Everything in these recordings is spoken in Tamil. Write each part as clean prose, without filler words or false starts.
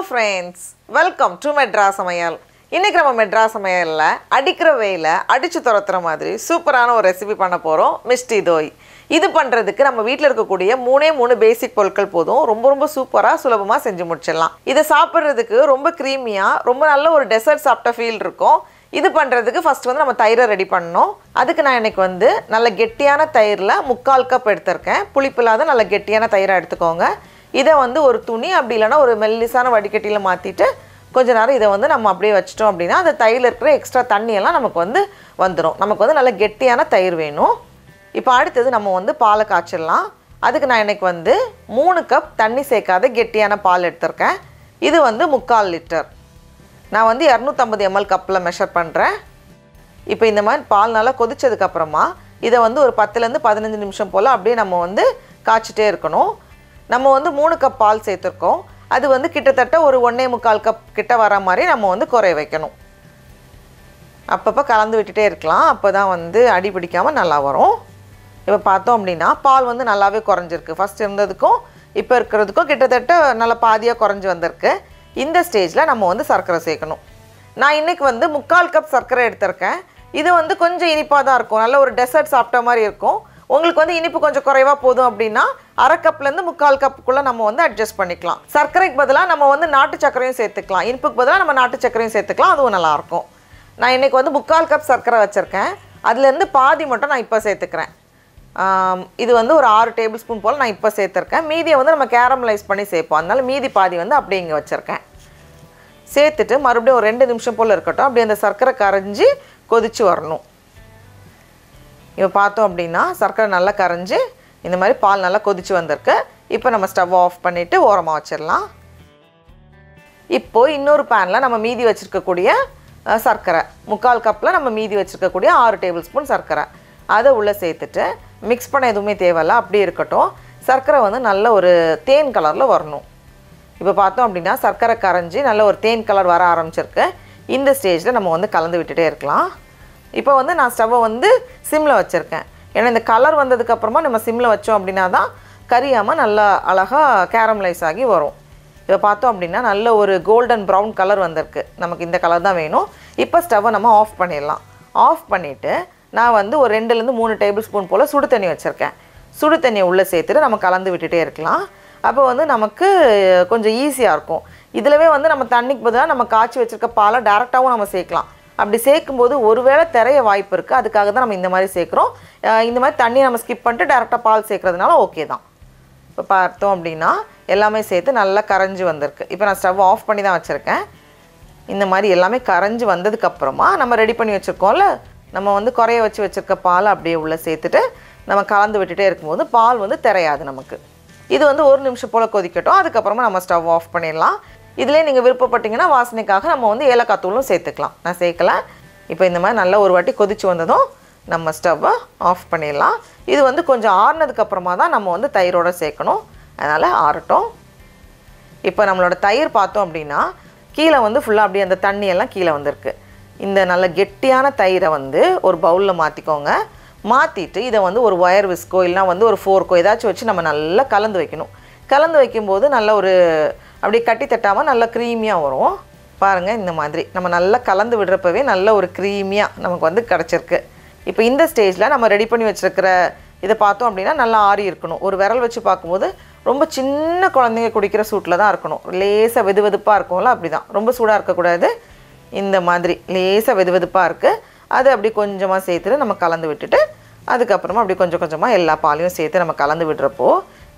friends, welcome to மெட்ராஸ் சமையல். இன்னைக்கு நம்ம மெட்ராஸ் சமையல்ல அடிக்கிற வெயில அடிச்சு துரத்துற மாதிரி சூப்பரான ஒரு ரெசிபி பண்ண போறோம், மிஷ்டி தோய். இது பண்றதுக்கு நம்ம வீட்ல இருக்கக்கூடிய மூணு பேசிக் பொருட்கள் போதும். ரொம்ப சூப்பரா சுலபமா செஞ்சு முடிச்சிடலாம். இத சாப்பிடுறதுக்கு ரொம்ப கிரீமியா, ரொம்ப நல்ல ஒரு டெசர்ட் சாப்பிட்ட ஃபீல் இருக்கும். இது பண்றதுக்கு ஃபர்ஸ்ட் வந்து நம்ம தயிரை ரெடி பண்ணனும். அதுக்கு நான் இன்னைக்கு வந்து நல்ல கெட்டியான தயிர்ல 1/4 கப் எடுத்துர்க்கேன். புளிப்பில்லாத நல்ல கெட்டியான தயிரை எடுத்துக்கோங்க. இதை வந்து ஒரு துணி அப்படி இல்லைனா ஒரு மெல்லிசான வடிகட்டியில் மாற்றிட்டு கொஞ்ச நேரம் இதை வந்து நம்ம அப்படியே வச்சிட்டோம் அப்படின்னா அந்த தயிரில் இருக்கிற எக்ஸ்ட்ரா தண்ணியெல்லாம் நமக்கு வந்து வந்துடும். நமக்கு வந்து நல்ல கெட்டியான தயிர் வேணும். இப்போ அடுத்தது நம்ம வந்து பாலை காய்ச்சிடலாம். அதுக்கு நான் இன்னைக்கு வந்து 3 கப் தண்ணி சேர்க்காத கெட்டியான பால் எடுத்திருக்கேன். இது வந்து 3/4 லிட்டர். நான் வந்து 250 ml கப்பில் மெஷர் பண்ணுறேன். இப்போ இந்த மாதிரி பால் நல்லா கொதிச்சதுக்கப்புறமா இதை வந்து ஒரு 10லேருந்து 15 நிமிஷம் போல் அப்படியே நம்ம வந்து காய்ச்சிட்டே இருக்கணும். நம்ம வந்து 3 கப் பால் சேர்த்துருக்கோம். அது வந்து கிட்டத்தட்ட ஒரு 1.25 கப் கிட்ட வர மாதிரி நம்ம வந்து குறைய வைக்கணும். அப்பப்போ கலந்து விட்டுட்டே இருக்கலாம். அப்போ தான் வந்து அடி பிடிக்காமல் நல்லா வரும். இப்போ பார்த்தோம் அப்படின்னா பால் வந்து நல்லாவே குறைஞ்சிருக்கு. ஃபஸ்ட் இருந்ததுக்கும் இப்போ இருக்கிறதுக்கும் கிட்டத்தட்ட நல்லா பாதியாக குறைஞ்சி வந்திருக்கு. இந்த ஸ்டேஜில் நம்ம வந்து சர்க்கரை சேர்க்கணும். நான் இன்றைக்கி வந்து 3/4 கப் சர்க்கரை எடுத்திருக்கேன். இது வந்து கொஞ்சம் இனிப்பாக தான் இருக்கும். நல்ல ஒரு டெசர்ட் சாப்பிட்ட மாதிரி இருக்கும். உங்களுக்கு வந்து இனிப்பு கொஞ்சம் குறைவாக போதும் அப்படின்னா 1/2 கப்லேருந்து 3/4 கப்புக்குள்ளே நம்ம வந்து அட்ஜஸ்ட் பண்ணிக்கலாம். சர்க்கரைக்கு பதிலாக நம்ம வந்து நாட்டு சர்க்கரையும் சேர்த்துக்கலாம். இனிப்புக்கு பதிலாக நம்ம நாட்டு சர்க்கரையும் சேர்த்துக்கலாம். அதுவும் நல்லாயிருக்கும். நான் இன்றைக்கி வந்து 3/4 கப் சர்க்கரை வச்சுருக்கேன். அதுலேருந்து பாதி மட்டும் நான் இப்போ சேர்த்துக்கிறேன். இது வந்து ஒரு 6 டேபிள் ஸ்பூன் போல் நான் இப்போ சேர்த்துருக்கேன். மீதியை வந்து நம்ம கேரமலைஸ் பண்ணி சேர்ப்போம். அதனால மீதி பாதி வந்து அப்படியே இங்கே வச்சுருக்கேன். சேர்த்துட்டு மறுபடியும் ஒரு 2 நிமிஷம் போல் இருக்கட்டும். அப்படியே அந்த சர்க்கரை கரைஞ்சி கொதித்து வரணும். இப்போ பார்த்தோம் அப்படின்னா சர்க்கரை நல்லா கரைஞ்சி இந்த மாதிரி பால் நல்லா கொதித்து வந்திருக்கு. இப்போ நம்ம ஸ்டவ் ஆஃப் பண்ணிவிட்டு ஓரமாக வச்சிடலாம். இப்போது இன்னொரு பேனில் நம்ம மீதி வச்சுருக்கக்கூடிய சர்க்கரை 3/4 கப்பில் நம்ம மீதி வச்சுருக்கக்கூடிய 6 டேபிள் ஸ்பூன் சர்க்கரை அதை உள்ளே சேர்த்துட்டு மிக்ஸ் பண்ண எதுவுமே தேவையில்லை, அப்படியே இருக்கட்டும். சர்க்கரை வந்து நல்ல ஒரு தேன் கலரில் வரணும். இப்போ பார்த்தோம் அப்படின்னா சர்க்கரை கரைஞ்சி நல்ல ஒரு தேன் கலர் வர ஆரம்பிச்சிருக்கு. இந்த ஸ்டேஜில் நம்ம வந்து கலந்து விட்டுட்டே இருக்கலாம். இப்போ வந்து நான் ஸ்டவ்வை வந்து சிம்மில் வச்சுருக்கேன். ஏன்னா இந்த கலர் வந்ததுக்கப்புறமா நம்ம சிம்மில் வச்சோம் அப்படின்னா தான் கரியாமல் நல்லா அழகாக கேரமலைஸ் ஆகி வரும். இதை பார்த்தோம் அப்படின்னா நல்ல ஒரு கோல்டன் ப்ரௌன் கலர் வந்திருக்கு. நமக்கு இந்த கலர் தான் வேணும். இப்போ ஸ்டவ்வை நம்ம ஆஃப் பண்ணிடலாம். ஆஃப் பண்ணிவிட்டு நான் வந்து ஒரு 2லேருந்து 3 டேபிள் ஸ்பூன் போல் சுடு தண்ணி வச்சுருக்கேன். சுடு தண்ணியை உள்ளே சேர்த்துட்டு நம்ம கலந்து விட்டுட்டே இருக்கலாம். அப்போ வந்து நமக்கு கொஞ்சம் ஈஸியாக இருக்கும். இதிலவே வந்து நம்ம தண்ணிக்கு பதிலாக நம்ம காய்ச்சி வச்சுருக்க பாலை டேரெக்டாகவும் நம்ம சேர்க்கலாம். அப்படி சேர்க்கும்போது ஒருவேளை தெரிய வாய்ப்பு இருக்குது. அதுக்காக தான் நம்ம இந்த மாதிரி சேர்க்குறோம். இந்த மாதிரி தண்ணியை நம்ம ஸ்கிப் பண்ணிட்டு டேரெக்டாக பால் சேர்க்குறதுனால ஓகே தான். இப்போ பார்த்தோம் அப்படின்னா எல்லாமே சேர்த்து நல்லா கரைஞ்சி வந்திருக்கு. இப்போ நான் ஸ்டவ் ஆஃப் பண்ணி தான் வச்சுருக்கேன். இந்த மாதிரி எல்லாமே கரைஞ்சி வந்ததுக்கப்புறமா நம்ம ரெடி பண்ணி வச்சுருக்கோம்ல, நம்ம வந்து குறைய வச்சுருக்க பால் அப்படியே உள்ளே சேர்த்துட்டு நம்ம கலந்து விட்டுட்டே இருக்கும்போது பால் வந்து திரையாது நமக்கு. இது வந்து 1 நிமிஷம் போல் கொதிக்கட்டும். அதுக்கப்புறமா நம்ம ஸ்டவ் ஆஃப் பண்ணிடலாம். இதிலே நீங்கள் விருப்பப்பட்டீங்கன்னா வாசனைக்காக நம்ம வந்து ஏலக்காய் தூளும் சேர்த்துக்கலாம். நான் சேர்க்கலை. இப்போ இந்த மாதிரி நல்லா ஒரு வாட்டி கொதித்து வந்ததும் நம்ம ஸ்டவ்வை ஆஃப் பண்ணிடலாம். இது வந்து கொஞ்சம் ஆறுனதுக்கப்புறமா தான் நம்ம வந்து தயிரோடு சேர்க்கணும். அதனால் ஆறட்டும். இப்போ நம்மளோட தயிர் பார்த்தோம் அப்படின்னா கீழே வந்து ஃபுல்லாக அப்படியே அந்த தண்ணியெல்லாம் கீழே வந்திருக்கு. இந்த நல்ல கெட்டியான தயிரை வந்து ஒரு பவுலில் மாற்றிக்கோங்க. மாற்றிட்டு இதை வந்து ஒரு ஒயர் விஸ்கோ இல்லைனா வந்து ஒரு ஃபோர்க்கோ ஏதாச்சும் வச்சு நம்ம நல்லா கலந்து வைக்கணும். கலந்து வைக்கும்போது நல்ல ஒரு அப்படியே கட்டி தட்டாமல் நல்லா க்ரீமியாக வரும். பாருங்கள், இந்த மாதிரி நம்ம நல்லா கலந்து விடுறப்பவே நல்ல ஒரு க்ரீமியாக நமக்கு வந்து கிடச்சிருக்கு. இப்போ இந்த ஸ்டேஜில் நம்ம ரெடி பண்ணி வச்சுருக்கிற இதை பார்த்தோம் அப்படின்னா நல்லா ஆறி இருக்கணும். ஒரு விரல் வச்சு பார்க்கும்போது ரொம்ப சின்ன குழந்தைங்க குடிக்கிற சூட்டில் தான் இருக்கணும். லேசாக வெதுவெதுப்பாக இருக்கும்ல, அப்படி தான். ரொம்ப சூடாக இருக்கக்கூடாது. இந்த மாதிரி லேசாக வெதுவெதுப்பாக இருக்குது. அது அப்படி கொஞ்சமாக சேர்த்துட்டு நம்ம கலந்து விட்டுட்டு அதுக்கப்புறமா அப்படி கொஞ்சம் கொஞ்சமாக எல்லா பாலையும் சேர்த்து நம்ம கலந்து விடுறப்போ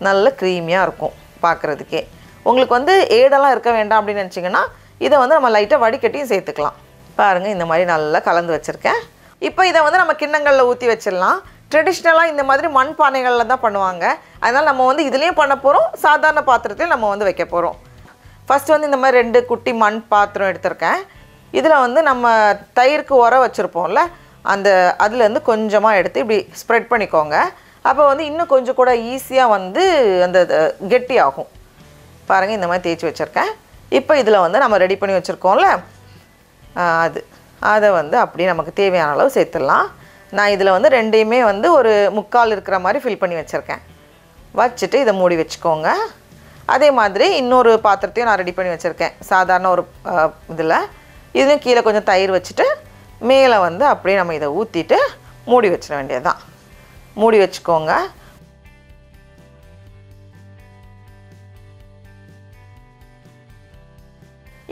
நல்ல க்ரீமியாக இருக்கும் பார்க்குறதுக்கே. உங்களுக்கு வந்து ஏடெல்லாம் இருக்க வேண்டாம் அப்படின்னு நினச்சிங்கன்னா இதை வந்து நம்ம லைட்டாக வடிகட்டியும் சேர்த்துக்கலாம். பாருங்கள், இந்த மாதிரி நல்லா கலந்து வச்சுருக்கேன். இப்போ இதை வந்து நம்ம கிண்ணங்களில் ஊற்றி வச்சிடலாம். ட்ரெடிஷ்னலாக இந்த மாதிரி மண் பானைகளில் தான் பண்ணுவாங்க. அதனால் நம்ம வந்து இதுலேயும் பண்ண போகிறோம், சாதாரண பாத்திரத்தையும் நம்ம வந்து வைக்க போகிறோம். ஃபஸ்ட்டு வந்து இந்த மாதிரி 2 குட்டி மண் பாத்திரம் எடுத்திருக்கேன். இதில் வந்து நம்ம தயிருக்கு உர வச்சுருப்போம்ல, அதுலேருந்து கொஞ்சமாக எடுத்து இப்படி ஸ்ப்ரெட் பண்ணிக்கோங்க. அப்போ வந்து இன்னும் கொஞ்சம் கூட ஈஸியாக வந்து அந்த கெட்டி ஆகும். பாருங்கள், இந்த மாதிரி தேய்ச்சி வச்சுருக்கேன். இப்போ இதில் வந்து நம்ம ரெடி பண்ணி வச்சுருக்கோம்ல அதை வந்து அப்படியே நமக்கு தேவையான அளவு சேர்த்துடலாம். நான் இதில் வந்து 2யுமே வந்து ஒரு 3/4 இருக்கிற மாதிரி ஃபில் பண்ணி வச்சுருக்கேன். வச்சுட்டு இதை மூடி வச்சுக்கோங்க. அதே மாதிரி இன்னொரு பாத்திரத்தையும் நான் ரெடி பண்ணி வச்சுருக்கேன். சாதாரண ஒரு இதில் இதுவும் கீழே கொஞ்சம் தயிர் வச்சுட்டு மேலே வந்து அப்படியே நம்ம இதை ஊற்றிட்டு மூடி வச்சிட வேண்டியது தான். மூடி வச்சுக்கோங்க.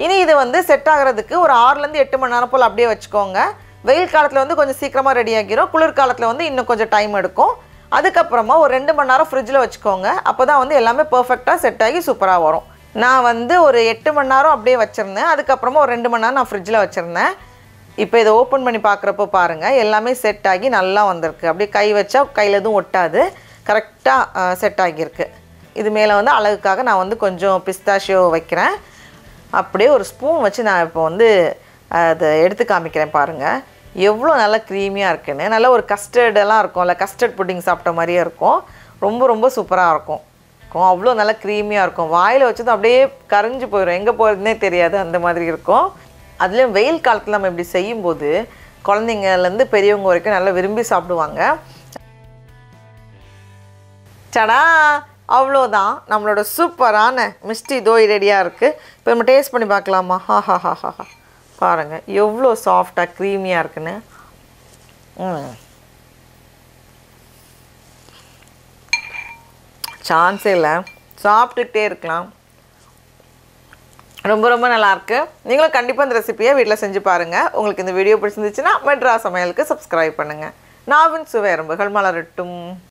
இனி இது வந்து செட் ஆகிறதுக்கு ஒரு 6லேருந்து 8 மணி நேரம் போல் அப்படியே வச்சுக்கோங்க. வெயில் காலத்தில் வந்து கொஞ்சம் சீக்கிரமாக ரெடி ஆகிரும். குளிர்காலத்தில் வந்து இன்னும் கொஞ்சம் டைம் எடுக்கும். அதுக்கப்புறமா ஒரு 2 மணி நேரம் ஃப்ரிட்ஜில் வச்சுக்கோங்க. அப்போ தான் வந்து எல்லாமே பர்ஃபெக்டாக செட் ஆகி சூப்பராக வரும். நான் வந்து ஒரு 8 மணி நேரம் அப்படியே வச்சுருந்தேன். அதுக்கப்புறமா ஒரு 2 மணி நேரம் நான் ஃப்ரிட்ஜில் வச்சுருந்தேன். இப்போ இதை ஓப்பன் பண்ணி பார்க்குறப்போ பாருங்கள், எல்லாமே செட் ஆகி நல்லா வந்திருக்கு. அப்படியே கை வச்சா கையில் எதுவும் ஒட்டாது, கரெக்டாக செட் ஆகியிருக்கு. இது மேலே வந்து அழகுக்காக நான் வந்து கொஞ்சம் பிஸ்தாஷியோ வைக்கிறேன். அப்படியே ஒரு ஸ்பூன் வச்சு நான் இப்போ வந்து அதை எடுத்து காமிக்கிறேன் பாருங்கள், எவ்வளோ நல்லா க்ரீமியாக இருக்குன்னு. நல்லா ஒரு கஸ்டர்டெல்லாம் இருக்கும்ல, கஸ்டர்ட் புட்டிங் சாப்பிட்ட மாதிரியே இருக்கும். ரொம்ப ரொம்ப சூப்பராக இருக்கும். அவ்வளோ நல்லா க்ரீமியாக இருக்கும். வாயில் வச்சதும் அப்படியே கரைஞ்சி போயிடும், எங்கே போகிறதுனே தெரியாது, அந்த மாதிரி இருக்கும். அதுலேயும் வெயில் காலத்தில் நம்ம இப்படி செய்யும்போது குழந்தைங்கலேருந்து பெரியவங்க வரைக்கும் நல்லா விரும்பி சாப்பிடுவாங்க. சடா, அவ்வளோதான், நம்மளோட சூப்பரான மிஸ்டி தோய் ரெடியாக இருக்குது. இப்போ நம்ம டேஸ்ட் பண்ணி பார்க்கலாமா? ஹா பாருங்கள் எவ்வளோ சாஃப்டாக க்ரீமியாக இருக்குன்னு. சான்ஸே இல்லை, சாப்பிட்டுக்கிட்டே இருக்கலாம். ரொம்ப ரொம்ப நல்லாயிருக்கு. நீங்களும் கண்டிப்பாக இந்த ரெசிபியை வீட்டில் செஞ்சு பாருங்கள். உங்களுக்கு இந்த வீடியோ பிடிச்சிருந்துச்சுன்னா மெட்ராஸ் சமையலுக்கு சப்ஸ்கிரைப் பண்ணுங்கள். நாவின் சுவை எறும்புகள் மலரட்டும்.